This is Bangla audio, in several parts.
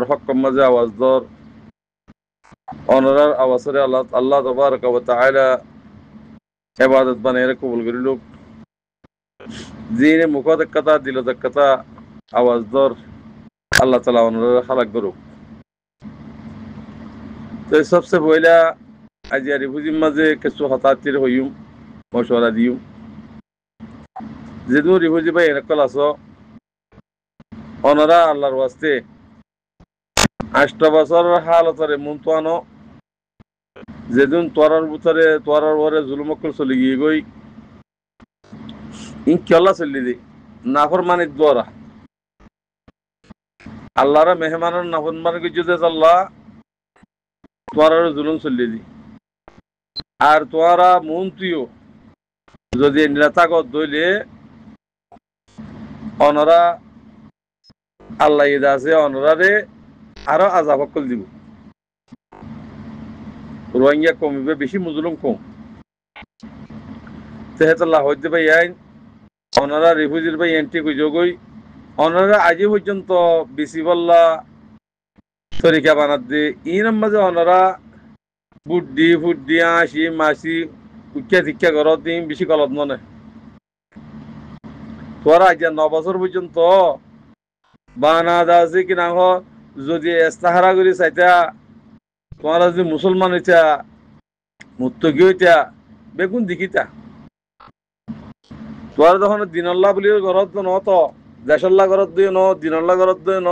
হক মাঝে আওয়াজ দর অনরার আওয়াজরে আল্লাহ আল্লাহ তাবারক ওয়া তাআলা ইবাদত বানায় কবুল করি লোক জিনে মুখত কথা দিল কথা আওয়াজ দর আল্লাহ তাআলা অনরার খালাক করুক তো সবচেয়ে পয়লা আজি রিফুজির মাঝে কিছু হতাতির হইম মশওয়ারা দিও যেদিন রিফুজি ভাই এনেকল আছো অনরা আল্লাহর ওয়াস্তে 8 বছরের হালতরে মুনতানো যেদিন তোরার ভিতরে তোরার ওরে জুলুমকল চলে গিয়ে গই ইন কেলা চলি দি নাফরমানির দ্বারা আল্লাহর মেহমানের নাফরমানি গিয়ে আল্লাহ তোরার জুলুম চলি দি আর তোরা মন্ত্রীও যদি নেতাগত দইলে অনরা আল্লাহ ইদা আছে অনরারে আরো আযাব কল দিব রোহিঙ্গা কমবে বেশি মুজলুম কম তেহেতাল্লাহ হইতে ভাই আইন অনারা রিফিউজির ভাই এন্ট্রি কই অনারা আজি পর্যন্ত বিসিবল্লা তরিকা বানাত দে ইনার মাঝে অনারা ফুড্ডি আসি মাসি উচ্চা শিক্ষা ঘরত দিন বেশি কলত মনে তোরা আজ 9 বছর পর্যন্ত বানা দাসি কি না যদি এস্তাহারা করি চাইতা তোমরা যদি মুসলমান হইতা মুত্তকি হইতা বেগুন দেখিতা তোর যখন দিনল্লা বলি ঘরত ন তো দেশল্লা ঘরত দিয়ে ন দিনল্লা ঘরত দিয়ে ন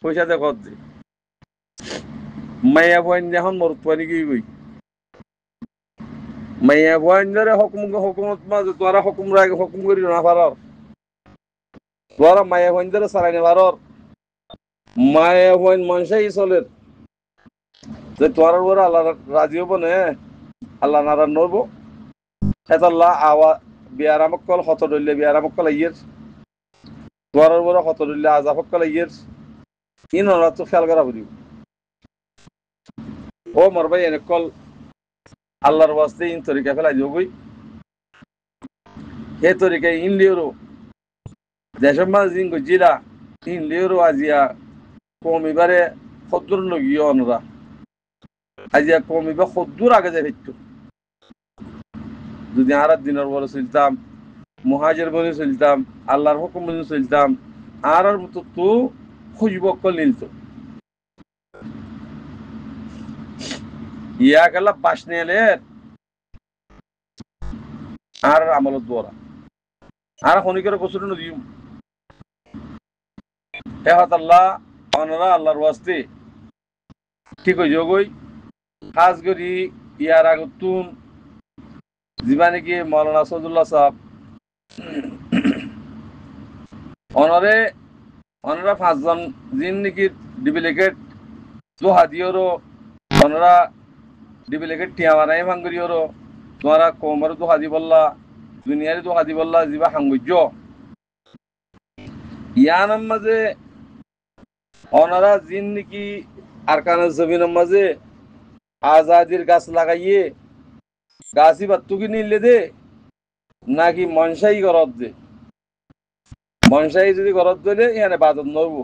পয়সা দেখত দি মাইয়া বইন যখন মরত পানি কি গই মাইয়া বইন ধরে হুকুমত মাঝে তোরা হুকুম করি না পারর তোরা মাইয়া বইন ধরে চালাই না পারর মাইয়া বইন মানুষই চলের যে তোর বড় আল্লাহ রাজি হব নে আল্লাহ নারায়ণ নব এতাল্লাহ আওয়া বিয়ারামকল হত দইলে বিয়ারামকল আইয়ের তোর বড় হত দইলে আজাফকল আইয়ের ইন ওরা তো খেয়াল করা বুঝি ও মর ভাই এনেকল আল্লাহর ওয়াস্তে ইন তরিকা ফেলাই যাবই হে তরিকা ইন লিওরো দেশের মাঝে জিন গজিলা ইন লিওরো আজিয়া কমিবারে সদ্দুর লগিও অনরা আজিয়া কমিবা সদ্দুর আগে যাই ফেরত যদি আর দিনের বড় চলতাম মুহাজির বনে চলতাম আল্লাহর হুকুম বনে চলতাম আর মতো তো খুঁজবকল নিলত ইয়া গেলা বাস নিয়ে আর আমলত দোরা আর খনিকের গোসল নদীম এহত আল্লাহ অনরা আল্লাহর ওয়াস্তে ঠিক হয়ে যোগই খাস করি ইয়ার আগতুন জীবানে কি মৌলানা সদুল্লাহ সাহেব অনরা 5 জন জিন নাকি ডিপ্লিকেট দোহা দিওরো অনরা ডিপ্লিকেট টিয়া বানাই ভাঙ্গরিওরো তোমারা কোমর দোহা দি বললা দুনিয়ারে দোহা দি বললা জিবা হাঙ্গুজ্য ইয়ানার মাঝে অনারা জিন নাকি আরকানের জমিনের মাঝে আজাদির গাছ লাগাইয়ে গাছই বাত্তুকি নিলে দে নাকি মনসাই গরত দে মনসাই যদি গরত দিলে ইয়ানে বাদত নব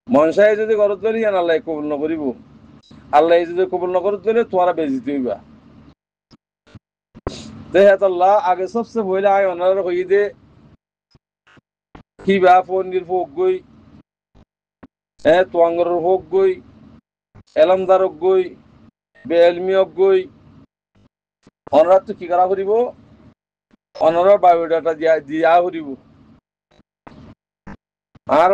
মনসাই যদি গরত দিলে ইয়ান আল্লাহ কবুল নকরিব আল্লাহ যদি কবুল নকরত দিলে তোমারা বেজিত হইবা দেহাতাল্লাহ আগে সবচেয়ে পয়লা আয় অনারা হই দে কিবা পন্ডির ভোগ গই তোয়াঙ্গর ভোগ গই এলামদারক গই বেলমিয়ক গই অনরা তো কি করা করিব অনরা বায়োডাটা দিয়া করিব আর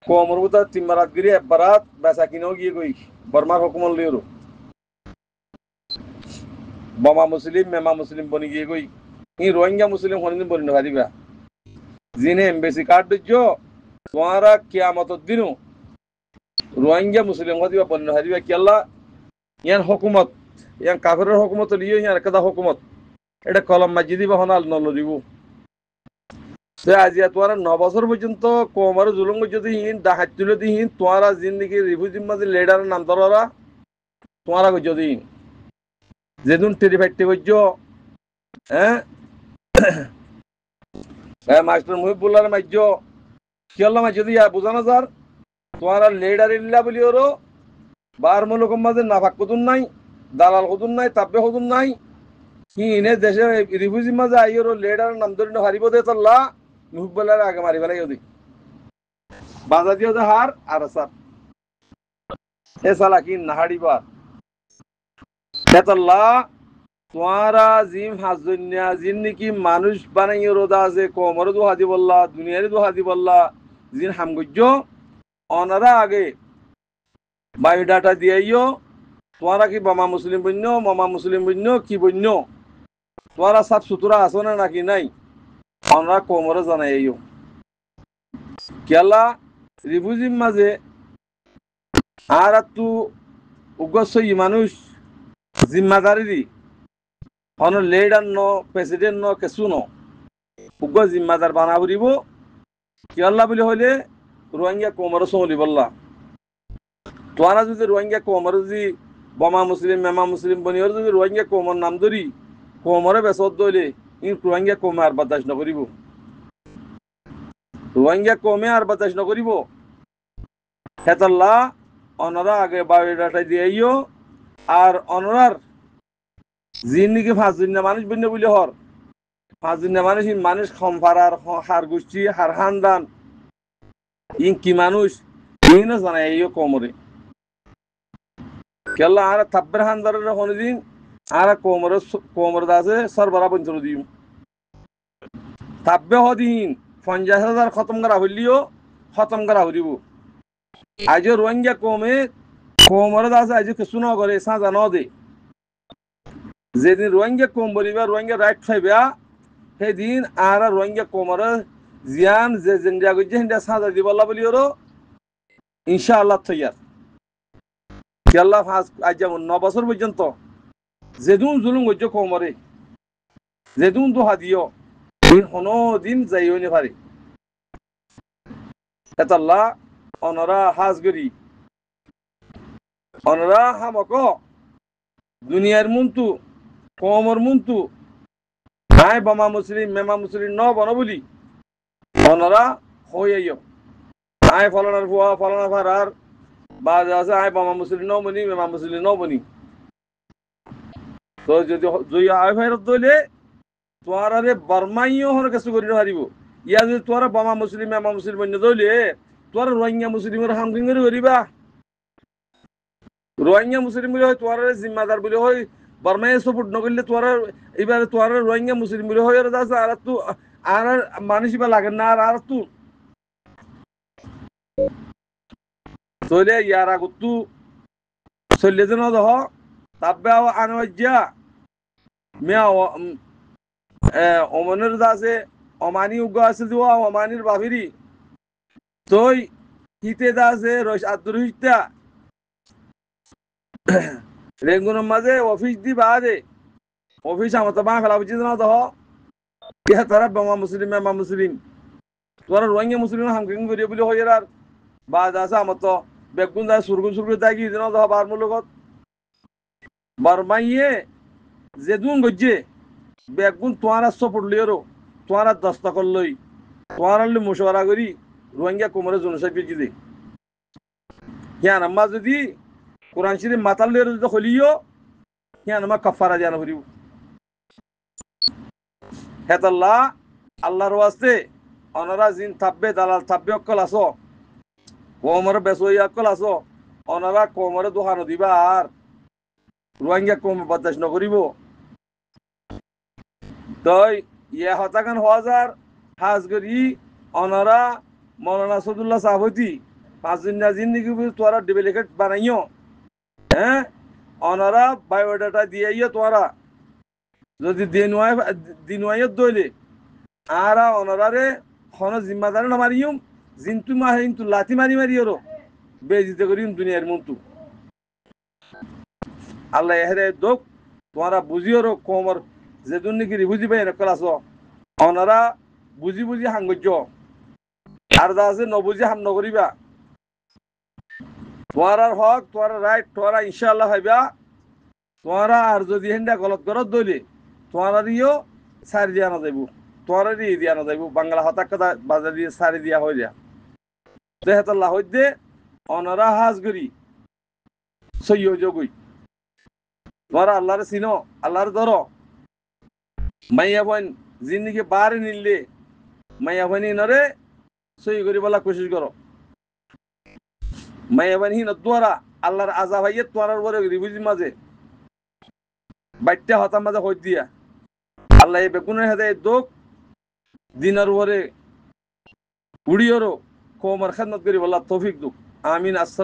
কোমর ভিতরে তিনবারাত গিরি একবারাত বেচা কিনেও গিয়ে গই বর্মার হুকুমল লিওর বোমা মুসলিম মেমা মুসলিম বনি গিয়ে গই ই রোহিঙ্গা মুসলিম কোনদিন বনি না দিবা জিনে এমবেসি কার্ড দিচ্ছ তোমারা কিয়ামতর দিনও রোহিঙ্গা মুসলিম দিবা বনি না দিবা কি আল্লাহ ইয়ান হুকুমত ইয়ান কাফেরের হুকুমত লিও ইয়ান একটা হুকুমত এটা কলম মাজি দিবা হনাল নল দিব আজিয়া তোমারা 9 বছর পর্যন্ত কোমার জুলুম যদি হিন ডাহাত তুলে দিন তোমারা জিন্দগি রিফিউজির মাঝে লিডার নাম ধরা তোমারা যদি যেদিন টেরিফাইটে করছ মাস্টার মুহিবুল্লাহ মাজ্য কি আল্লাহ মাজ্য দিয়া বোঝানো যার তোমার লেডার ইল্লা বলি ওরো বার মুলুকম মাঝে নাফাক কুতুন নাই দালাল কুতুন নাই তাব্বে কুতুন নাই কি ইনে দেশে রিফিউজি মাঝে আইয়ো লেডার নাম ধরে হারিব দে তাল্লা মুহিবুল্লাহ আগে মারি ফেলাই ওদি বাজা দিও যে হার আর স্যার এ সালা কি নাহাড়িবার তেতাল্লা তোমারা জিম হাজুন্যা জিন নাকি মানুষ বানাইও রোদা আছে কোমর দু হাজি বললা দুনিয়ারে দু হাজি বললা জিন হামগুজ্জ অনারা আগে বায়োডাটা দিয়াইও তোমারা কি বামা মুসলিম বন্য মামা মুসলিম বন্য কি বন্য তোমারা সাফ সুতরা আছো না নাকি নাই অনারা কোমরে জানাইও কেলা রিফিউজির মাঝে আর তু উগ্রসই মানুষ জিম্মাদারি দি অন লেডার ন প্রেসিডেন্ট ন কেসু ন উগ্র জিম্মাদার বানা ফুরিব কেলা বলে হইলে রোহিঙ্গা কোমর চলি বললা তোরা যদি রোহিঙ্গা কোমর যদি বমা মুসলিম মেমা মুসলিম বনিওর যদি রোহিঙ্গা কোমর নাম ধরি কোমরে বেসত দইলে ই রোহিঙ্গা কমে আর বাতাস নকরিব রোহিঙ্গা কমে আর বাতাস নকরিব হেতাল্লা অনরা আগে বায়োডাটা দিয়েইও আর অনরার জিন নাকি 5 দিন মানুষ বন্য বলে হর 5 দিন মানুষ মানুষ খমফারার হার গোষ্ঠী হার খানদান ইন কি মানুষ ইনো জানাই এইও কোমরে কেলা আর থাব্বের হানদারের কোনদিন আর কোমর দাসে সরবরা বঞ্চল দিম থাব্বে হদিন 50,000 খতম করা হইলিও খতম করা হইব আজ রোহিঙ্গা কমে কোমর দাসে আজ কিছু ন করে সাজা ন দে যেদিন রোহিঙ্গা কম বলিবা রোহিঙ্গা রাইট খাইবা সেদিন আর রোহিঙ্গা কোমর জিয়ান যে জিন্দা গজ্জে হিন্দা সাজা দিবল্লা বলি ওর ইনশাআল্লাহ তৈয়ার কেল্লা ফাঁস আজ যেমন 9 বছর পর্যন্ত যেদুন জুলুম গজ্জ কোমরে যেদুন দোহা দিও কোনো দিন যাইও নি পারে এতাল্লা অনরা হাজগরি অনরা হামক দুনিয়ার মুন্তু কোমর মুন্তু আয় বামা মুসলিম মেমা মুসলিম ন বন বলি অনরা হইয়াইও আয় ফলানার ফুয়া ফলানা ফারার বা আছে আয় বামা মুসলিম ন বনি মেমা মুসলিম ন বনি তো যদি জই আয় ফেরত দইলে তোয়ারে বর্মাইও হন কিছু করি হারিব ইয়া যদি তোরা বামা মুসলিম মেমা মুসলিম বন্য দইলে তোরা রোহিঙ্গা মুসলিমের হামকিং করে করিবা রোহিঙ্গা মুসলিম বলে হয় তোয়ারে জিম্মাদার বলে হয় বর্মায় সাপোর্ট নকরলে তোরা এবারে তোরা রোহিঙ্গা মুসলিম বলে হয় আর তু আর মানুষ বা লাগে না আর তু চলে ইয়ার আগতু চলে যেন দহ তাব্বে আনওয়াজ্জা মিয়া অমনের দাসে অমানি উগ্র আছে যে অমানির বাবিরি তই হিতে দাসে আব্দুর হিতা রেঙ্গুনের মাঝে অফিস দি বাদে অফিস আমার তো মা ফেলা উচিত না দহ ইহা তারা বামা মুসলিম মেমা মুসলিম তোরা রোহিঙ্গা মুসলিম হামকিং করিয়ে বলে হয় আর বাদ আছে আমার তো বেগুন দা সুরগুন সুরগুন দাগি দিন দহ বার মুলকত বারমাইয়ে যেদুন গজ্জে বেগুন তোয়ারা সপোর্ট লিয়েরো তোয়ারা দস্তকল লই তোয়ারা মুশওয়ারা করি রোহিঙ্গা কোমরে জনসাইড বেজি দে হিয়ান আম্মা যদি কোরআন শরীফ মাতাল লিয়েরো যদি হলিও হিয়ান আম্মা কাফারা জানা ভরিব হেতাল্লাহ আল্লাহর ওয়াস্তে অনারা জিন থাকবে দালাল থাকবে অকল আসো কোমরে বেসই অকল আসো অনারা কোমরে দোহানো দিবা আর রোহিঙ্গা কম বরদাস্ত নকরিব তই ইয়ে হতাকান হাজার হাজগরি অনারা মৌলানা সদুল্লাহ সাহবতি 5 দিন জিন্দিগি তোরা ডুপ্লিকেট বানাইও হ্যাঁ অনারা বায়োডাটা দিয়াইও তোরা যদি দিনুয়াইত দইলে আর অনারারে খন জিম্মাদার না মারিম জিন্তু মাহে কিন্তু লাথি মারি মারি ওর বেজিতে করিম দুনিয়ার মন্তু আল্লাহ এহেরে দোক তোমরা বুঝিও রো কোমর যেদুন নাকি বুঝি পাই নকল আস অনারা বুঝি বুঝি হাঙ্গজ্য আর যা আছে নবুঝি হাম নকরিবা তোমার হক তোমার রাইট তোমরা ইনশাআল্লাহ হইবা তোমরা আর যদি হেন্ডা গলত করত দইলে তোমার ইও সার দিয়া না যাইব তোরা দিয়ে দিয়া না যাইব বাংলা হতাক কথা বাজার দিয়ে সারি দিয়া হয়ে যা দেহতাল্লাহ হইতে অনারা হাজগরি সৈয় যোগই তোরা আল্লাহরে চিনো আল্লাহরে ধরো মাইয়া বোন জিন্দিগি বারে নিলে মাইয়া বোন নরে সই করি বলা কোশিশ করো মাইয়া বোন হিন দ্বারা আল্লাহর আজা ভাইয়ে তোরার বরে বুঝি মাঝে বাইটটা হতার মাঝে হই দিয়া আল্লাহ এই বেগুনের হাতে দোক দিনার বরে উড়িয়রো কোমর খেদমত করি বলা তৌফিক দুক আমিন আসসালাম